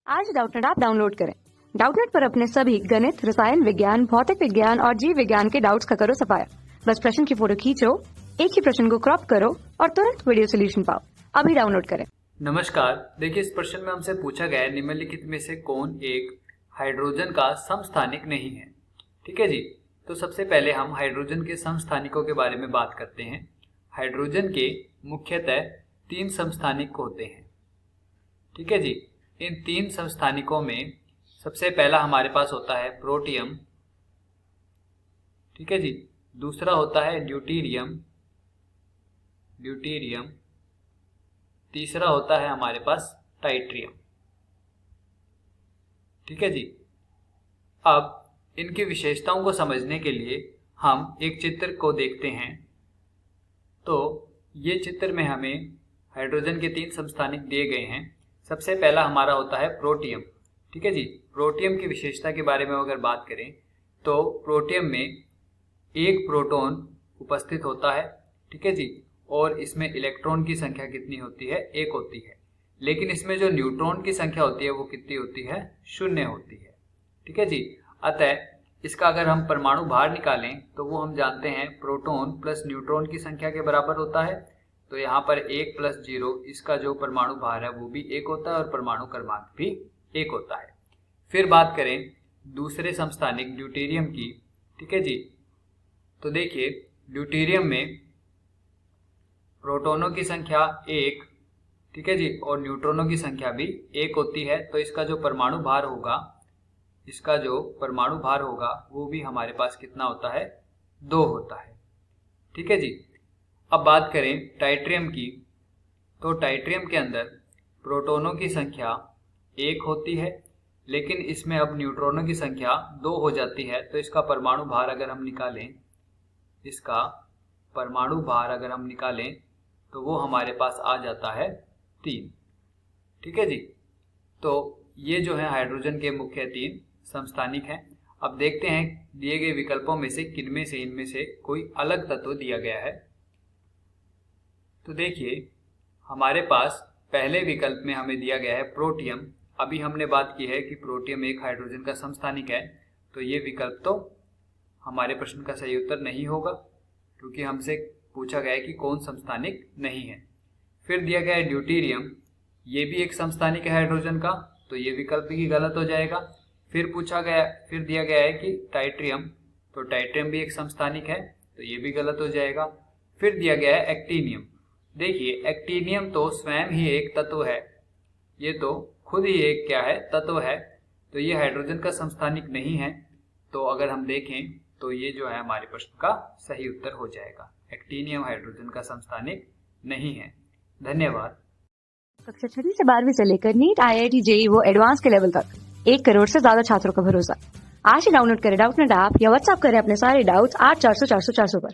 आज Doubtnut app download करें। Doubtnut पर अपने सभी गणित, रसायन विज्ञान, भौतिक विज्ञान और जीव विज्ञान के डाउट्स का करो सफाया। बस प्रश्न की फोटो खींचो, एक ही प्रश्न को क्रॉप करो और तुरंत वीडियो सोल्यूशन पाओ। अभी डाउनलोड करें। नमस्कार। देखिए, इस प्रश्न में हमसे पूछा गया है निम्नलिखित में से कौन एक हाइड्रोजन का समस्थानिक नहीं है। ठीक है जी। तो सबसे पहले हम हाइड्रोजन के समस्थानिकों के बारे में बात करते हैं। हाइड्रोजन के मुख्यतः 3 समस्थानिक होते हैं। ठीक है जी। इन 3 समस्थानिकों में सबसे पहला हमारे पास होता है प्रोटियम। ठीक है जी। दूसरा होता है ड्यूटेरियम। तीसरा होता है हमारे पास टाइट्रियम। ठीक है जी। अब इनकी विशेषताओं को समझने के लिए हम एक चित्र को देखते हैं। तो ये चित्र में हमें हाइड्रोजन के 3 समस्थानिक दिए गए हैं। सबसे पहला हमारा होता है प्रोटियम। ठीक है जी। प्रोटियम की विशेषता के बारे में अगर बात करें तो प्रोटियम में एक प्रोटॉन उपस्थित होता है। ठीक है जी। और इसमें इलेक्ट्रॉन की संख्या कितनी होती है? 1 होती है। लेकिन इसमें जो न्यूट्रॉन की संख्या होती है वो कितनी होती है? 0 होती है। ठीक है जी। अतः इसका अगर हम परमाणु भार निकालें तो वो हम जानते हैं प्रोटॉन प्लस न्यूट्रॉन की संख्या के बराबर होता है। तो यहाँ पर 1 + 0 इसका जो परमाणु भार है वो भी 1 होता है और परमाणु क्रमांक भी 1 होता है। फिर बात करें दूसरे समस्थानिक ड्यूटेरियम की। ठीक है जी। तो देखिए, ड्यूटेरियम में प्रोटॉनों की संख्या 1, ठीक है जी, और न्यूट्रॉनों की संख्या भी 1 होती है। तो इसका जो परमाणु भार होगा वो भी हमारे पास कितना होता है? 2 होता है। ठीक है जी। अब बात करें टाइट्रियम की। तो टाइट्रियम के अंदर प्रोटॉनों की संख्या 1 होती है, लेकिन इसमें अब न्यूट्रॉनों की संख्या 2 हो जाती है। तो इसका परमाणु भार अगर हम निकालें तो वो हमारे पास आ जाता है 3। ठीक है जी। तो ये जो है हाइड्रोजन के मुख्य 3 समस्थानिक हैं। अब देखते हैं दिए गए विकल्पों में से इनमें से कोई अलग तत्व दिया गया है। तो देखिए, हमारे पास पहले विकल्प में हमें दिया गया है प्रोटियम। अभी हमने बात की है कि प्रोटियम एक हाइड्रोजन का समस्थानिक है। तो ये विकल्प तो हमारे प्रश्न का सही उत्तर नहीं होगा, क्योंकि हमसे पूछा गया है कि कौन समस्थानिक नहीं है। फिर दिया गया है ड्यूटेरियम, ये भी एक समस्थानिक है हाइड्रोजन का, तो ये विकल्प भी गलत हो जाएगा। फिर दिया गया है कि टाइट्रियम, तो टाइट्रियम भी एक समस्थानिक है, तो ये भी गलत हो जाएगा। फिर दिया गया है एक्टिनियम। देखिए, एक्टिनियम तो स्वयं ही एक तत्व है, ये तो खुद ही एक तत्व है। तो ये हाइड्रोजन का समस्थानिक नहीं है। तो अगर हम देखें तो ये जो है हमारे प्रश्न का सही उत्तर हो जाएगा। एक्टिनियम हाइड्रोजन का समस्थानिक नहीं है। धन्यवाद। कक्षा 6 से 12वीं से लेकर नीट, IIT, JEE वो एडवांस के लेवल तक 1 करोड़ से ज्यादा छात्रों का भरोसा। आज ही डाउनलोड करें डाउटनेट ऐप या व्हाट्सएप करें अपने सारे डाउट्स 8400 400 400 पर।